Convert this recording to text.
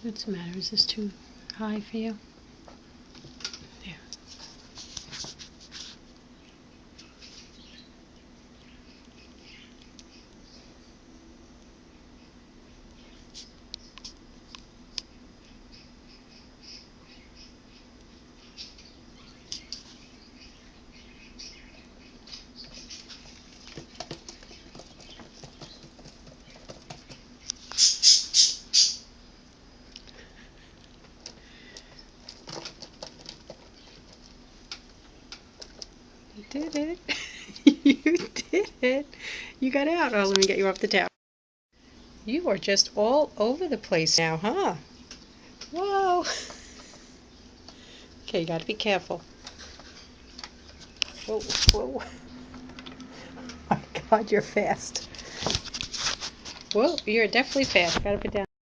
What's the matter? Is this too high for you? There. You did it. You did it. You got out. Oh, let me get you off the towel. You are just all over the place now, huh? Whoa. Okay, you got to be careful. Whoa, whoa. Oh my God, you're fast. Whoa, you're definitely fast. Got to put down.